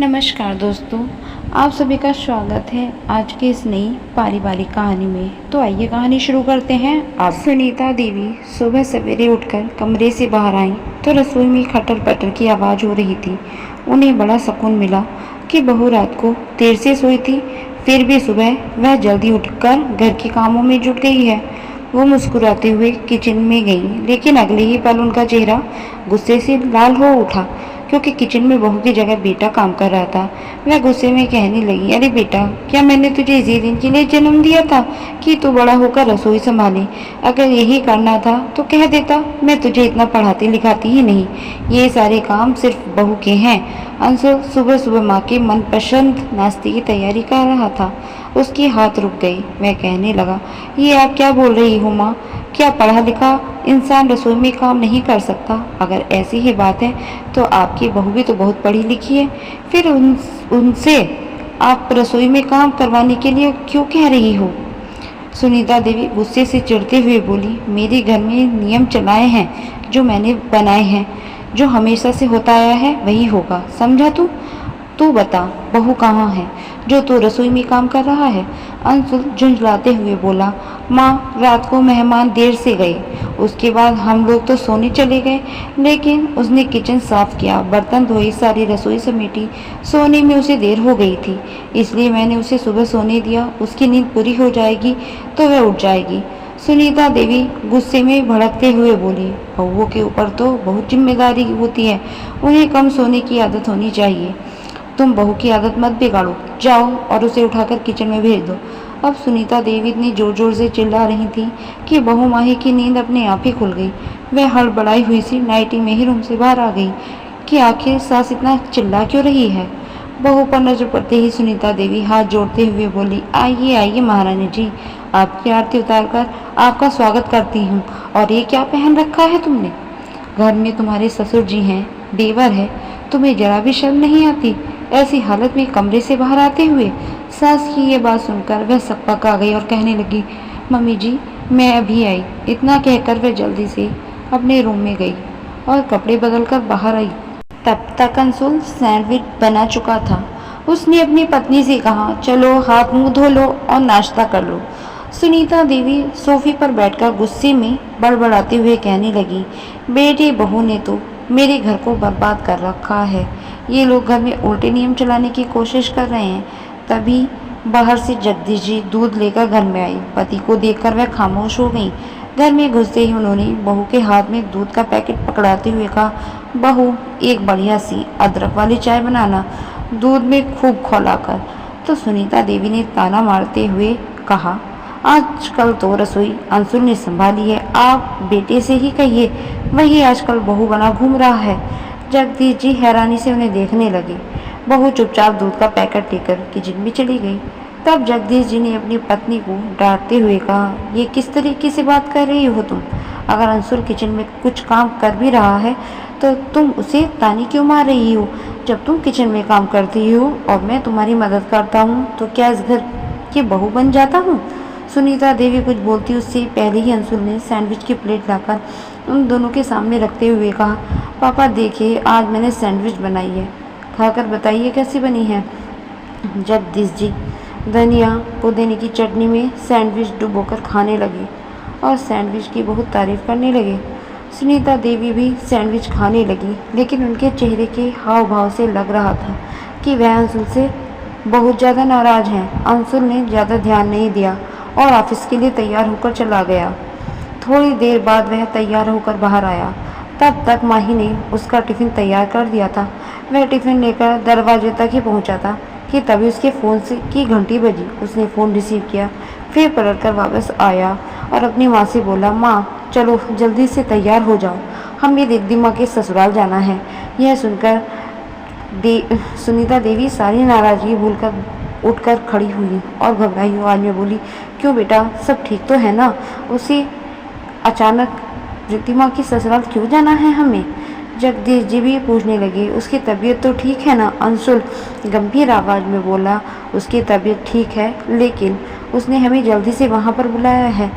नमस्कार दोस्तों, आप सभी का स्वागत है आज की इस नई पारिवारिक कहानी में। तो आइए कहानी शुरू करते हैं। आप सुनीता देवी सुबह सवेरे उठकर कमरे से बाहर आईं तो रसोई में खटर पटर की आवाज़ हो रही थी। उन्हें बड़ा सुकून मिला कि बहू रात को देर से सोई थी, फिर भी सुबह वह जल्दी उठकर घर के कामों में जुट गई है। वो मुस्कुराते हुए किचन में गई, लेकिन अगले ही पल उनका चेहरा गुस्से से लाल हो उठा क्योंकि किचन में बहू की जगह बेटा काम कर रहा था। वह गुस्से में कहने लगी, अरे बेटा, क्या मैंने तुझे इसी दिन के लिए जन्म दिया था कि तू बड़ा होकर रसोई संभाले? अगर यही करना था तो कह देता, मैं तुझे इतना पढ़ाती लिखाती ही नहीं। ये सारे काम सिर्फ बहू के हैं। अंशु सुबह सुबह माँ के मनपसंद नाश्ते की तैयारी कर रहा था। उसके हाथ रुक गई। वह कहने लगा, ये आप क्या बोल रही हो माँ? क्या पढ़ा लिखा इंसान रसोई में काम नहीं कर सकता? अगर ऐसी ही बात है तो आपकी बहू भी तो बहुत पढ़ी लिखी है, फिर उनसे आप रसोई में काम करवाने के लिए क्यों कह रही हो? सुनीता देवी गुस्से से चिढ़ते हुए बोली, मेरे घर में नियम चलाए हैं जो मैंने बनाए हैं। जो हमेशा से होता आया है वही होगा, समझा तू? तू बता, बहू कहाँ है जो तू रसोई में काम कर रहा है? अंशुल झुंझलाते हुए बोला, माँ, रात को मेहमान देर से गए, उसके बाद हम लोग तो सोने चले गए, लेकिन उसने किचन साफ किया, बर्तन धोए, सारी रसोई समेटी। सोने में उसे देर हो गई थी, इसलिए मैंने उसे सुबह सोने दिया। उसकी नींद पूरी हो जाएगी तो वह उठ जाएगी। सुनीता देवी गुस्से में भड़कते हुए बोली, बहुओं के ऊपर तो बहुत जिम्मेदारी होती है, उन्हें कम सोने की आदत होनी चाहिए। तुम बहू की आदत मत बिगाड़ो, जाओ और उसे उठाकर किचन में भेज दो। अब सुनीता देवी इतनी जोर जोर से चिल्ला रही थी कि बहू माही की नींद अपने आप ही खुल गई। वह हड़बड़ाई हुई सी नाइटी में ही रूम से बाहर आ गई कि आखिर सास इतना चिल्ला क्यों रही है। बहू पर नजर पड़ते ही सुनीता देवी हाथ जोड़ते हुए बोली, आइए आइए महारानी जी, आपकी आरती उतारकर आपका स्वागत करती हूँ। और ये क्या पहन रखा है तुमने? घर में तुम्हारे ससुर जी हैं, देवर है, तुम्हें जरा भी शर्म नहीं आती? ऐसी हालत में कमरे से बाहर आते हुए। सास की ये बात सुनकर वह सकपक आ गई और कहने लगी, मम्मी जी, मैं अभी आई। इतना कहकर वह जल्दी से अपने रूम में गई और कपड़े बदलकर बाहर आई। तब तक अंशुल सैंडविच बना चुका था। उसने अपनी पत्नी से कहा, चलो हाथ मुंह धो लो और नाश्ता कर लो। सुनीता देवी सोफे पर बैठकर गुस्से में बड़बड़ाते हुए कहने लगी, बेटी बहू ने तो मेरे घर को बर्बाद कर रखा है। ये लोग घर में उल्टे नियम चलाने की कोशिश कर रहे हैं। तभी बाहर से जगदीश जी दूध लेकर घर में आई। पति को देखकर वह खामोश हो गई। घर में घुसते ही उन्होंने बहू के हाथ में दूध का पैकेट पकड़ाते हुए कहा, बहू, एक बढ़िया सी अदरक वाली चाय बनाना, दूध में खूब खौलाकर। तो सुनीता देवी ने ताना मारते हुए कहा, आजकल तो रसोई अंशुल ने संभाली है, आप बेटे से ही कहिए, वही आजकल बहू बना घूम रहा है। जगदीश जी हैरानी से उन्हें देखने लगे। बहू चुपचाप दूध का पैकेट लेकर किचन में चली गई। तब जगदीश जी ने अपनी पत्नी को डांटते हुए कहा, ये किस तरीके से बात कर रही हो तुम? अगर अंशुल किचन में कुछ काम कर भी रहा है तो तुम उसे ताने क्यों मार रही हो? जब तुम किचन में काम करती हो और मैं तुम्हारी मदद करता हूँ तो क्या इस घर की बहू बन जाता हूँ? सुनीता देवी कुछ बोलती उससे पहले ही अंशुल ने सैंडविच की प्लेट लाकर उन दोनों के सामने रखते हुए कहा, पापा देखिए, आज मैंने सैंडविच बनाई है, खाकर बताइए कैसी बनी है। जगदीश जी धनिया पुदीने की चटनी में सैंडविच डुबोकर खाने लगे और सैंडविच की बहुत तारीफ करने लगे। सुनीता देवी भी सैंडविच खाने लगी, लेकिन उनके चेहरे के हाव भाव से लग रहा था कि वह अंशुल से बहुत ज़्यादा नाराज हैं। अंशुल ने ज़्यादा ध्यान नहीं दिया और ऑफिस के लिए तैयार होकर चला गया। थोड़ी देर बाद वह तैयार होकर बाहर आया। तब तक माही ने उसका टिफ़िन तैयार कर दिया था। वह टिफ़िन लेकर दरवाजे तक ही पहुंचा था कि तभी उसके फ़ोन से की घंटी बजी। उसने फ़ोन रिसीव किया, फिर पलटकर वापस आया और अपनी माँ से बोला, माँ, चलो जल्दी से तैयार हो जाओ, हमें दीदी माँ के ससुराल जाना है। यह सुनकर सुनीता देवी सारी नाराज़गी भूलकर उठकर खड़ी हुई और घबराई हुई आवाज़ में बोली, क्यों बेटा, सब ठीक तो है ना? उसे अचानक रिद्धिमा की ससुराल क्यों जाना है हमें? जगदीश जी भी पूछने लगे, उसकी तबीयत तो ठीक है ना? अंशुल गंभीर आवाज़ में बोला, उसकी तबीयत ठीक है, लेकिन उसने हमें जल्दी से वहाँ पर बुलाया है।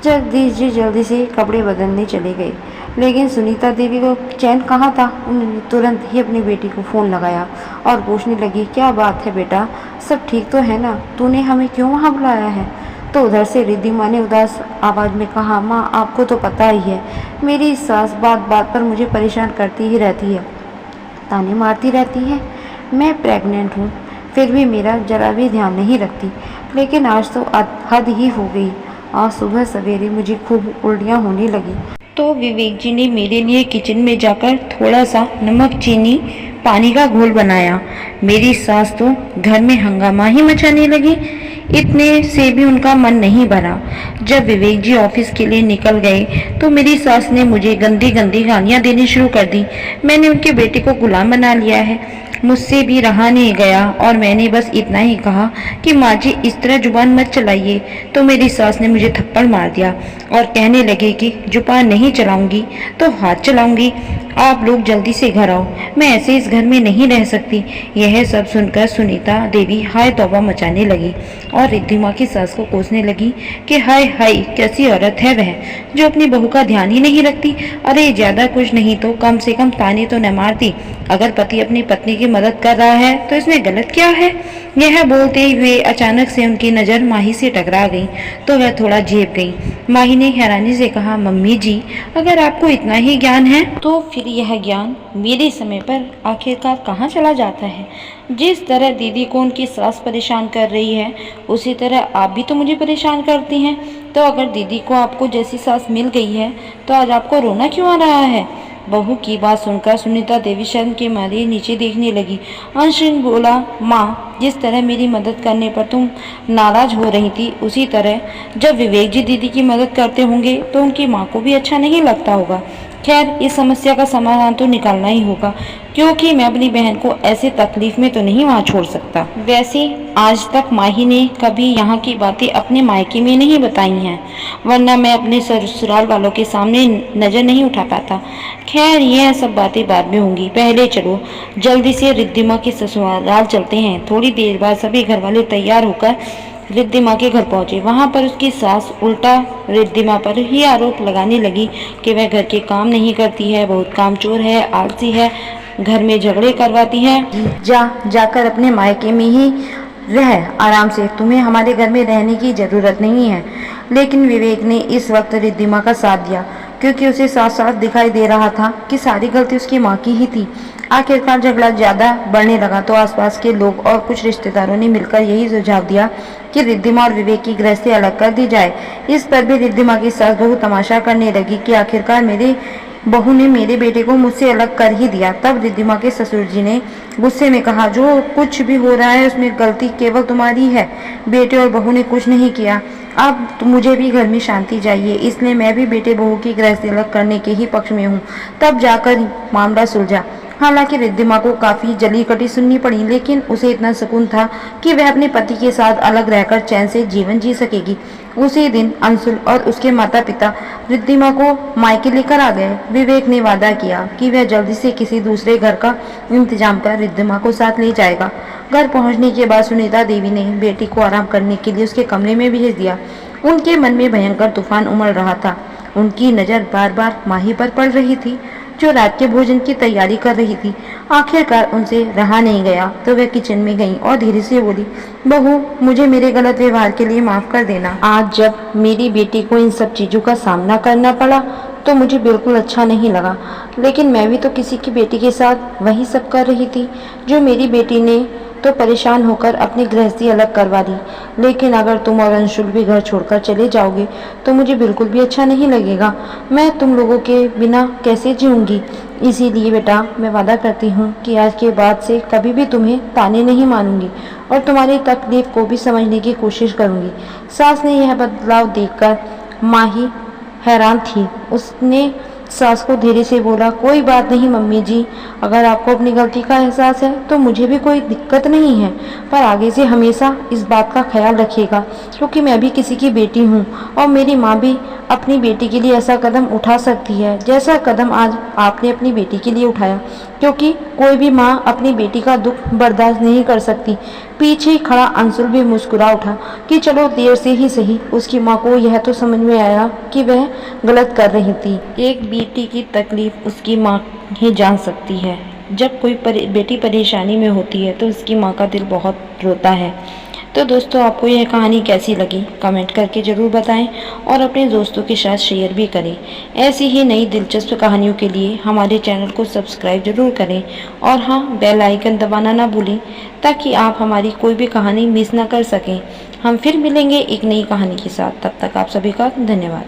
जगदीश जी जल्दी से कपड़े बदलने चले गए। लेकिन सुनीता देवी को चैन कहाँ था। उन्होंने तुरंत ही अपनी बेटी को फ़ोन लगाया और पूछने लगी, क्या बात है बेटा, सब ठीक तो है ना, तूने हमें क्यों वहाँ बुलाया है। तो उधर से रिद्धिमा ने उदास आवाज़ में कहा, माँ आपको तो पता ही है, मेरी सास बात बात पर मुझे परेशान करती ही रहती है, ताने मारती रहती है। मैं प्रेग्नेंट हूँ, फिर भी मेरा जरा भी ध्यान नहीं रखती। लेकिन आज तो हद ही हो गई। आज सुबह सवेरे मुझे खूब उल्टियाँ होने लगी। तो विवेक जी ने मेरे लिए किचन में जाकर थोड़ा सा नमक चीनी पानी का घोल बनाया। मेरी सास तो घर में हंगामा ही मचाने लगी। इतने से भी उनका मन नहीं भरा। जब विवेक जी ऑफिस के लिए निकल गए तो मेरी सास ने मुझे गंदी गंदी गालियां देनी शुरू कर दी। मैंने उनके बेटे को गुलाम बना लिया है, मुझसे भी रहा नहीं गया और मैंने बस इतना ही कहा कि माँ जी इस तरह जुबान मत चलाइए। तो मेरी सास ने मुझे थप्पड़ मार दिया और कहने लगे कि जुबान नहीं चलाऊंगी तो हाथ चलाऊंगी, आप लोग जल्दी से घर आओ, मैं ऐसे इस घर में नहीं रह सकती। यह सब सुनकर सुनीता देवी हाय तौबा मचाने लगी और रिद्धिमा की सास को कोसने लगी कि हाय हाय कैसी औरत है वह, जो अपनी बहू का ध्यान ही नहीं रखती। अरे ज्यादा कुछ नहीं तो कम से कम ताने तो न मारती। अगर पति अपनी पत्नी की मदद कर रहा है तो इसमें गलत क्या है। यह बोलते हुए अचानक से उनकी नज़र माही से टकरा गई तो वह थोड़ा झेप गई। माही ने हैरानी से कहा, मम्मी जी अगर आपको इतना ही ज्ञान है तो फिर यह ज्ञान मेरे समय पर आखिरकार कहाँ चला जाता है। जिस तरह दीदी को उनकी सास परेशान कर रही है उसी तरह आप भी तो मुझे परेशान करती हैं। तो अगर दीदी को आपको जैसी सास मिल गई है तो आज आपको रोना क्यों आ रहा है। बहू की बात सुनकर सुनीता देवी शर्म के मारे नीचे देखने लगी। अंशुल बोला, माँ जिस तरह मेरी मदद करने पर तुम नाराज हो रही थी उसी तरह जब विवेक जी दीदी की मदद करते होंगे तो उनकी माँ को भी अच्छा नहीं लगता होगा। खैर इस समस्या का समाधान तो निकालना ही होगा, क्योंकि मैं अपनी बहन को ऐसे तकलीफ में तो नहीं वहाँ छोड़ सकता। वैसे आज तक माही ने कभी यहाँ की बातें अपने मायके में नहीं बताई हैं, वरना मैं अपने ससुराल वालों के सामने नज़र नहीं उठा पाता। खैर यह सब बातें बाद में होंगी, पहले चलो जल्दी से रिद्धिमा के ससुराल चलते हैं। थोड़ी देर बाद सभी घर वाले तैयार होकर रिद्धिमा के घर पहुंचे। वहां पर उसकी सास उल्टा रिद्धिमा पर ही आरोप लगाने लगी कि वह घर के काम नहीं करती है, बहुत कामचोर है, आलसी है, घर में झगड़े करवाती है। जाकर अपने मायके में ही रह आराम से, तुम्हें हमारे घर में रहने की जरूरत नहीं है। लेकिन विवेक ने इस वक्त रिद्धिमा का साथ दिया, क्योंकि उसे साफ साफ दिखाई दे रहा था कि सारी गलती उसकी माँ की ही थी। आखिरकार झगड़ा ज्यादा बढ़ने लगा तो आसपास के लोग और कुछ रिश्तेदारों ने मिलकर यही सुझाव दिया कि रिद्धिमा और विवेक की गृहस्थी अलग कर दी जाए। इस पर भी रिद्धिमा की सास बहुत तमाशा करने लगी कि आखिरकार मेरे बहू ने मेरे बेटे को मुझसे अलग कर ही दिया। तब रिद्धिमा के ससुर जी ने गुस्से में कहा, जो कुछ भी हो रहा है उसमें गलती केवल तुम्हारी है, बेटे और बहू ने कुछ नहीं किया। अब तो मुझे भी घर में शांति चाहिए, इसलिए मैं भी बेटे बहू की गृहस्थी अलग करने के ही पक्ष में हूँ। तब जाकर मामला सुलझा। हालांकि रिद्धिमा को काफी जली कटी सुननी पड़ी, लेकिन उसे इतना सुकून था कि वह अपने पति के साथ अलग रहकर चैन से जीवन जी सकेगी। उसी दिन अंशुल और उसके माता पिता रिद्धिमा को मायके लेकर आ गए। विवेक ने वादा किया कि वह जल्दी से किसी दूसरे घर का इंतजाम कर रिद्धिमा को साथ ले जाएगा। घर पहुंचने के बाद सुनीता देवी ने बेटी को आराम करने के लिए उसके कमरे में भेज दिया। उनके मन में भयंकर तूफान उमड़ रहा था। उनकी नज़र बार बार माही पर पड़ रही थी, जो रात के भोजन की तैयारी कर रही थी। आखिरकार उनसे रहा नहीं गया तो वह किचन में गई और धीरे से बोली, बहू मुझे मेरे गलत व्यवहार के लिए माफ कर देना। आज जब मेरी बेटी को इन सब चीजों का सामना करना पड़ा तो मुझे बिल्कुल अच्छा नहीं लगा, लेकिन मैं भी तो किसी की बेटी के साथ वही सब कर रही थी जो मेरी बेटी ने तो परेशान होकर अपनी गृहस्थी अलग करवा दी। लेकिन अगर तुम और अंशुल भी घर छोड़कर चले जाओगे तो मुझे बिल्कुल भी अच्छा नहीं लगेगा। मैं तुम लोगों के बिना कैसे जीऊंगी। इसीलिए बेटा मैं वादा करती हूँ कि आज के बाद से कभी भी तुम्हें ताने नहीं मानूंगी और तुम्हारी तकलीफ को भी समझने की कोशिश करूंगी। सास ने यह बदलाव देखकर माही हैरान थी। उसने सास को धीरे से बोला, कोई बात नहीं मम्मी जी, अगर आपको अपनी गलती का एहसास है तो मुझे भी कोई दिक्कत नहीं है, पर आगे से हमेशा इस बात का ख्याल रखिएगा, क्योंकि मैं भी किसी की बेटी हूँ और मेरी माँ भी अपनी बेटी के लिए ऐसा कदम उठा सकती है जैसा कदम आज आपने अपनी बेटी के लिए उठाया, क्योंकि कोई भी माँ अपनी बेटी का दुख बर्दाश्त नहीं कर सकती। पीछे खड़ा अंशुल भी मुस्कुरा उठा कि चलो देर से ही सही उसकी माँ को यह तो समझ में आया कि वह गलत कर रही थी। एक बेटी की तकलीफ उसकी माँ ही जान सकती है। जब कोई बेटी परेशानी में होती है तो उसकी माँ का दिल बहुत रोता है। तो दोस्तों, आपको यह कहानी कैसी लगी कमेंट करके ज़रूर बताएं और अपने दोस्तों के साथ शेयर भी करें। ऐसी ही नई दिलचस्प कहानियों के लिए हमारे चैनल को सब्सक्राइब जरूर करें और हाँ, बेल आइकन दबाना ना भूलें ताकि आप हमारी कोई भी कहानी मिस ना कर सकें। हम फिर मिलेंगे एक नई कहानी के साथ। तब तक आप सभी का धन्यवाद।